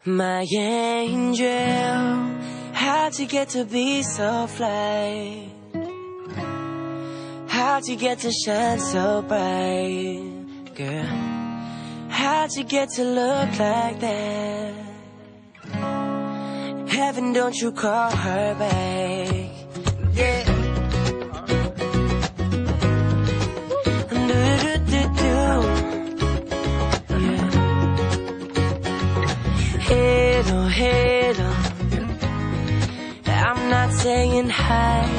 My angel, how'd you get to be so fly? How'd you get to shine so bright? Girl, how'd you get to look like that? Heaven, don't you call her back? Yeah. Hello, hello. I'm not saying hi,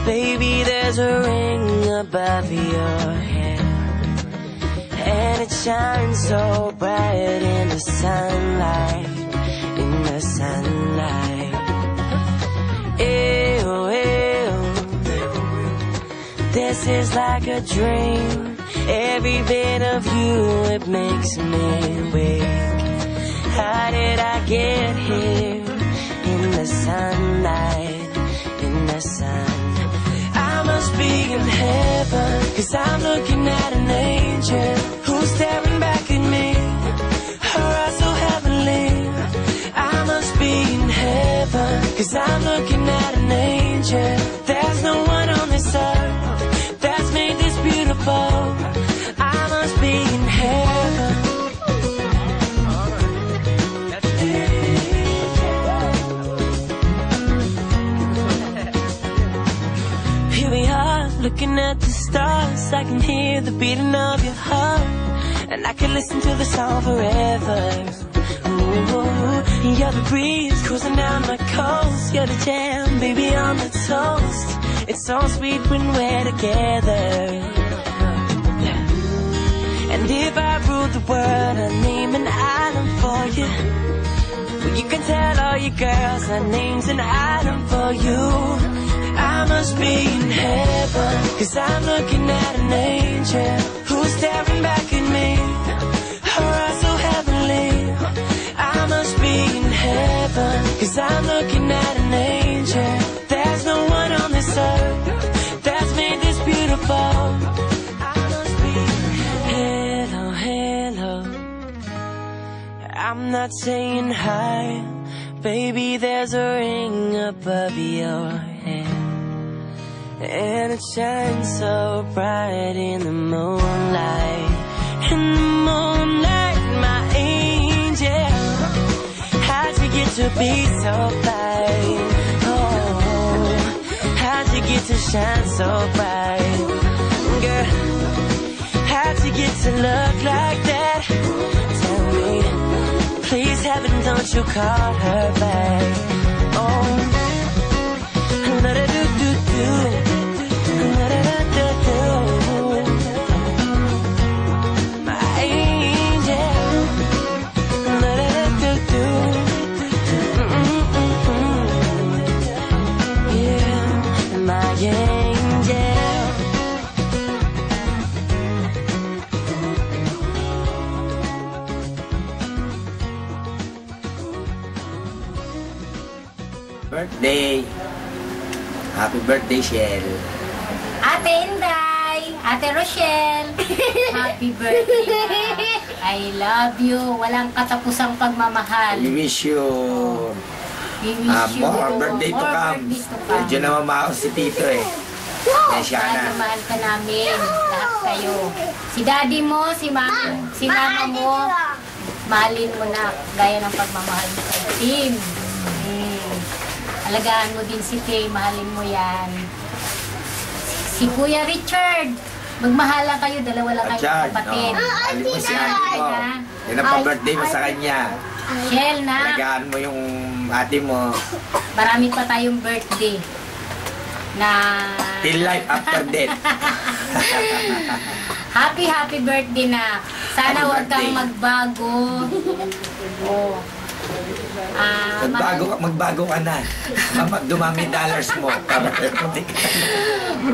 baby. There's a ring above your head, and it shines so bright in the sunlight, in the sunlight. Ew, ew. This is like a dream. Every bit of you, it makes me weak. How did I get here? In the sunlight, in the sun. I must be in heaven, 'cause I'm looking at an angel who's staring back at me. Her eyes so heavenly. I must be in heaven, 'cause I'm looking at an angel. There's no one on this earth that's made this beautiful. I must be in heaven. Looking at the stars, I can hear the beating of your heart, and I can listen to the song forever. Ooh, you're the breeze cruising down my coast. You're the jam, baby, on the toast. It's so sweet when we're together. And if I ruled the world, I'd name an island for you. Well, you can tell all your girls our name's an island for you. I must be in heaven, 'cause I'm looking at an angel who's staring back at me. Her eyes so heavenly. I must be in heaven, 'cause I'm looking at an angel. There's no one on this earth that's made this beautiful. I must be. Hello, hello. I'm not saying hi, baby, there's a ring above your head, and it shines so bright in the moonlight. In the moonlight, my angel. How'd you get to be so fine? Oh, how'd you get to shine so bright? Girl, how'd you get to look like that? Tell me, please, heaven, don't you call her back? Oh, la-da-do-do-do. Birthday! Happy birthday, Shell! Ate Inday! Ate Rochelle! Happy birthday! I love you! Walang katapusang pagmamahal. We wish you more birthday to come. Medyo na mamahaw si Tito eh. Mahal ka namin. Lahat kayo. Si daddy mo, si mama mo, mahalin mo na gaya ng pagmamahal mo kay Tim. Alagaan mo din si Tay, mahalin mo yan. Si Kuya Richard, magmahala kayo, dalawa lang kayo kapatid. Mahalin mo si ate mo. Yan ang pa-birthday mo sa kanya. Shell na. Alagaan mo yung ate mo. Marami pa tayong birthday. Na... Till life after death. Happy birthday na. Sana huwag kang magbago. Oh. Magbago ka na. Dumami dollars mo.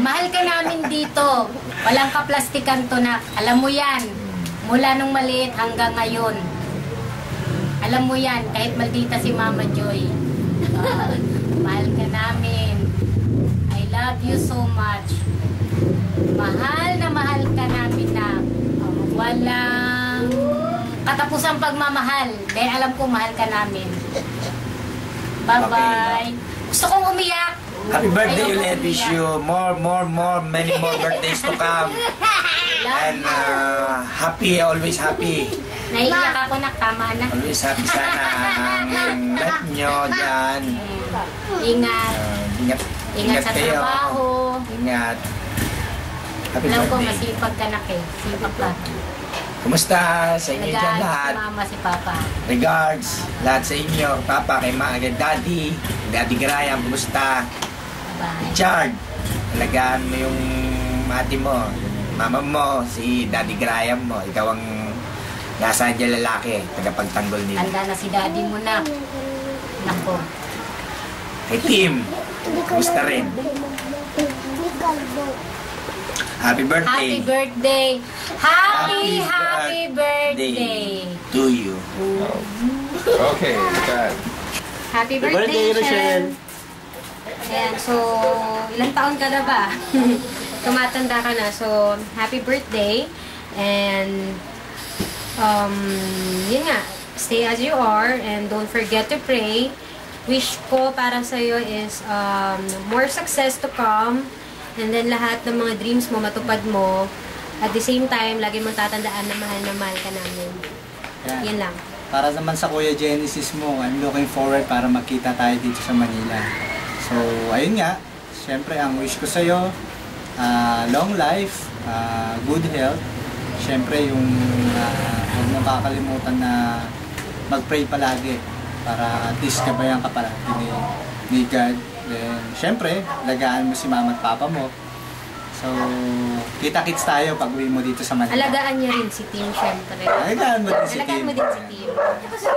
Mahal ka namin dito. Walang kaplastikan to na. Alam mo yan. Mula nung maliit hanggang ngayon. Alam mo yan. Kahit maldita si Mama Joy. Mahal ka namin. I love you so much. Mahal na mahal ka namin na walang katapusang pagmamahal. Dahil alam ko mahal ka namin. Bye-bye. Gusto kong umiyak. Happy birthday ulit. Wish you many more birthdays to come. And happy, always happy. Naiiyak ako na, tama na. Always happy sana ang lahat nyo dyan. Ingat. Ingat sa kayo. trabaho. Ingat. Happy Alam ko, birthday. masipag ka na kay. Sipag ka. Kumusta sa inyo dyan Nag-aalis lahat? si mama, si papa. Regards, lahat sa inyo. Papa, kay Daddy Graham, kumusta? Bye. Richard, alagaan mo yung ate mo, yung mama mo, si Daddy Graham mo. Ikaw ang nasa dyan lalaki, tagapagtanggol nila. Handa na si daddy mo na. Nako. Kay Tim, kumusta rin? Happy birthday. Happy birthday. Happy birthday. To you. Okay, God. Happy birthday, Rochelle. Ayan, so, ilang taon ka na ba? Tumatanda ka na. So, happy birthday. And, yun nga, stay as you are and don't forget to pray. Wish ko para sa'yo is more success to come. And then lahat ng mga dreams mo, matupad mo. At the same time, lagi mong tatandaan na mahal ka namin. Yan lang. Para naman sa Kuya Genesis mo, I'm looking forward para magkita tayo dito sa Manila. So, ayun nga. Siyempre, ang wish ko sa'yo, long life, good health. Siyempre, yung huwag mong kakalimutan na mag-pray palagi para at least gabayan ka palagi ni God. Then, syempre, alagaan mo si mama at papa mo. So, kita-kits tayo pag uwi mo dito sa Manila. Alagaan niya rin si Tim, syempre. Alagaan mo din si Alagaan Tim. mo din si Tim.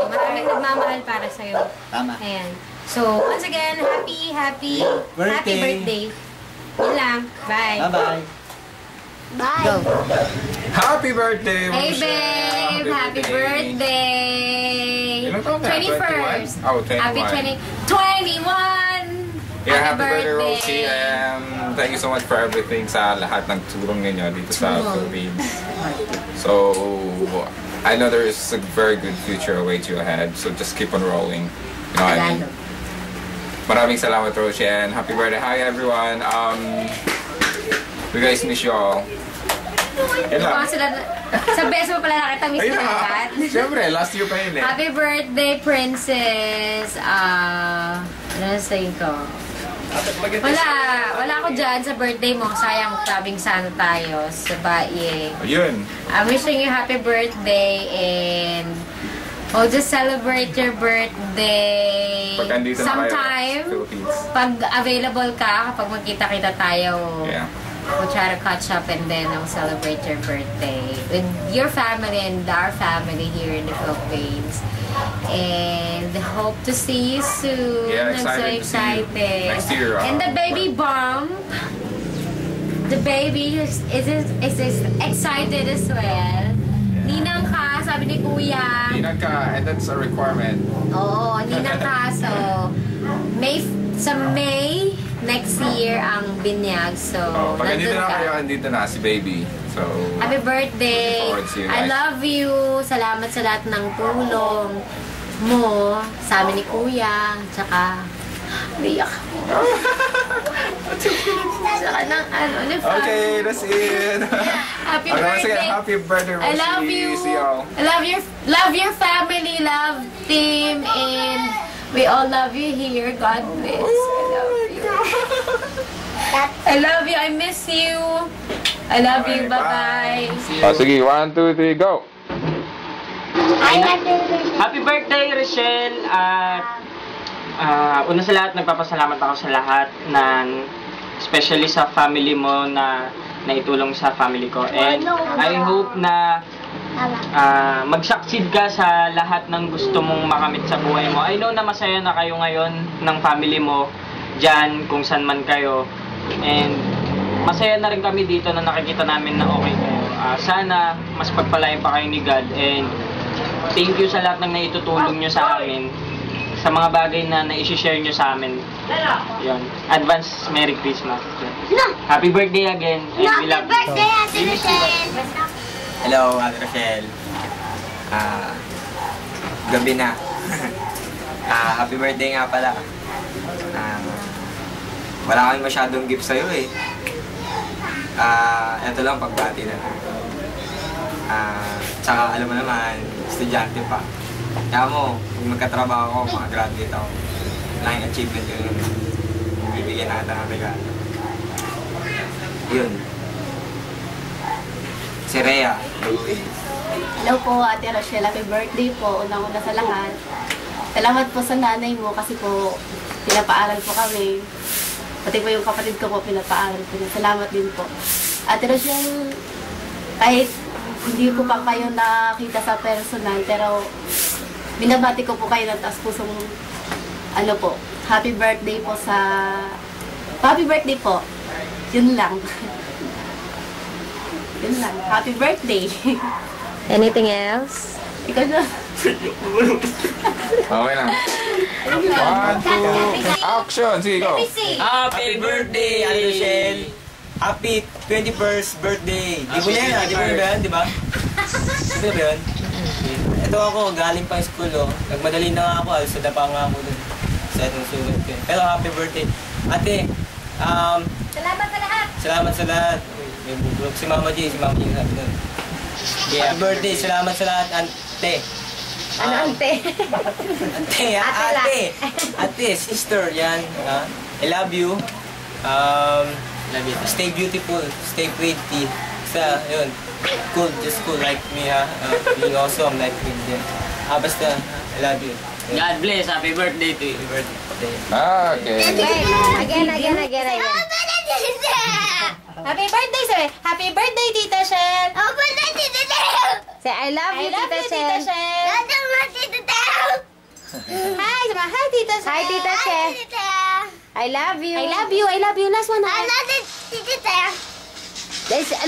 Maraming nagmamahal para sa'yo. Tama. Ayan. So, once again, happy birthday. Yun lang. Bye. Bye-bye. Bye. Go. Happy birthday, Hey, Rochelle. babe. Happy birthday. Ilang taon ka? 21st. 21? Oh, 21. Happy 21. Yeah, happy birthday, Rochie. Thank you so much for everything sa lahat ng tulong ninyo dito sa Philippines. So, I know there is a very good future awaits you ahead. So just keep on rolling. You know what I mean? Maraming salamat, Rochie, and happy birthday. Hi, everyone. We guys miss you all. Yun lang. Sa best mo pala nakita, miss Ayun ko na. agad. Siyempre, last year pa yun eh. Happy birthday, princess. Ano sayin ko? Wala ako dyan sa birthday mo. Sayang, sabing sana tayo sa baye. Ayun. I'm wishing you happy birthday and we'll just celebrate your birthday Pag andito na kayo sometime. sa Philippines. Pag available ka, kapag magkita-kita tayo, Yeah. we'll try to catch up and then I'll celebrate your birthday with your family and our family here in the Philippines. And hope to see you soon. Yeah, I'm so excited to see you excited. next year. And the baby bump. The baby is excited as well. Ninang ka, sabi ni Kuya. Ninang ka, and that's a requirement. Oo, ninang ka. So, sa May next year ang binyag. So, Pag andito nandun na ka. kayo, andito na si baby. So, Happy birthday! Looking forward to see you I guys. love you! Salamat sa lahat ng tulong mo sa amin ni Kuya. Tsaka, biyak ako. Tsaka ng ni Fab. okay, that's it. Happy Okay, once birthday! again, happy birthday, I love Rosie. you! See y'all. I love your family, love team, and we all love you here. God bless. I love you. I love you. I miss you. I love you. Bye-bye. Oh, sige, 1, 2, 3, go! Happy birthday, Rochelle! At una sa lahat, nagpapasalamat ako sa lahat especially sa family mo na naitulong sa family ko. And I hope na mag-succeed ka sa lahat ng gusto mong makamit sa buhay mo. I know na masaya na kayo ngayon ng family mo dyan, kung saan man kayo. And masaya na rin kami dito na nakikita namin na okay kayo. Sana mas pagpalain pa kayo ni God. And thank you sa lahat ng naitutulong nyo sa amin, sa mga bagay na naishishare nyo sa amin. Yun. Advance Merry Christmas. Happy birthday again. And we love you. Hello, Ate Rochelle. Gabi na. Happy birthday nga pala. Wala kami masyadong gift sa'yo eh. Ito lang, pagbati na lang. Tsaka alam mo naman, estudyante pa. Kaya mo, kung magkatrabaho ko, makagraduate ako. Laking achievement yun. Bibigyan natin ng regalo. Yun. Si Rhea. Hello po, Ate Rochelle. Happy birthday po. Unang-una sa lahat. Salamat po sa nanay mo kasi po pinapaaral po kami. Pati po yung kapatid ko po pinapaaral po. Salamat din po. Ate Rochelle, kahit hindi ko pa kayo nakita sa personal, pero binabati ko po kayo ng taas pusong ano po, happy birthday po sa... Happy birthday po. Yun lang. Yun lang. Happy birthday. Anything else? Ikaw na. Okay na. 1, 2, action! Sige, go! Happy birthday, Ate Rochelle! Happy 21st birthday! Di mo yan, di mo ba yan, di ba? Di ba yun? Ito ako, galing pang school, oh. Nagmadali na nga ako, alas na pa nga ako dun. Sa itong sulat ko. Pero happy birthday. Ate, Salamat sa lahat! salamat sa lahat. Uy, may bubulog si Mama G, sabi nun. Happy birthday, salamat sa lahat, Ante. Ano, ante? Ante, ate. Ate, sister, yan. I love you. Stay beautiful, stay pretty. Basta, yun. Cool, just cool like me, ha. Being awesome like me din. Basta, I love you. God bless. Happy birthday to you. Happy birthday. Okay. Again. Happy birthday, sir! Happy birthday, Tita Shell! Oh, birthday, Tita Teo! Say, I love you, Tita Shell. Salamat, Tita Teo! Hi, hi, Tita Shell! Hi, Tita Shell. Tita Teo! I love you. I love you, I love you. Last one, I ha? love you, Tita Teo!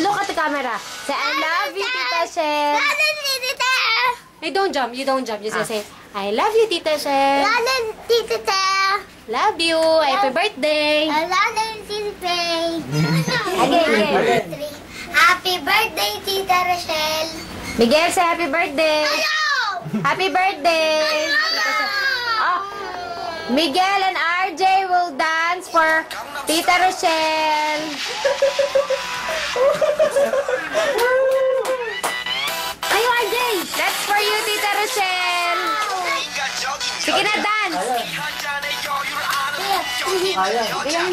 Look at the camera. Say, I love you, Tita Shell. I love you, Tita Teo! Hey, don't jump. You don't jump. You just say, I love you, Tita Shell. I love you, Tita Teo! Love you. Happy birthday. I love you, Tita Teo! Again. Happy birthday, Tita Rochelle! Miguel, say happy birthday. Hello! Happy birthday. Oh, Miguel and RJ will dance for Tita Rochelle. Ayo, RJ. That's for you, Tita Rochelle. Sige na, dance. Gayahin mo lang siya.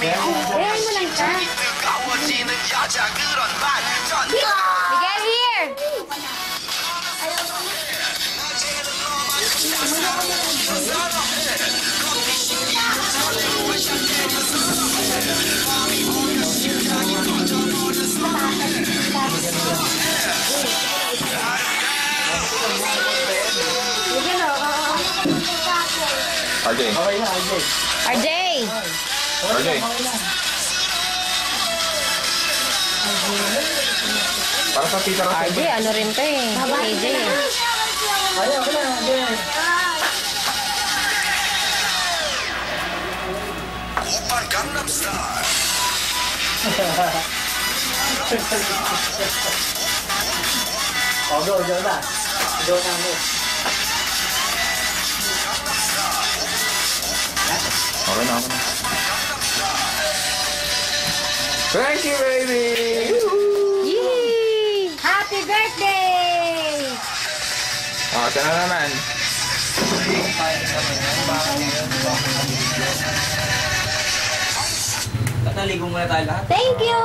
Gayahin mo lang siya. Miguel, here. RJ. RJ. RJ. Para sa tita RJ, ano rin to eh. AJ eh. Okay na. Thank you, baby! Yee! Happy birthday! Ito na naman. Tataligo muna tayo lahat. Thank you!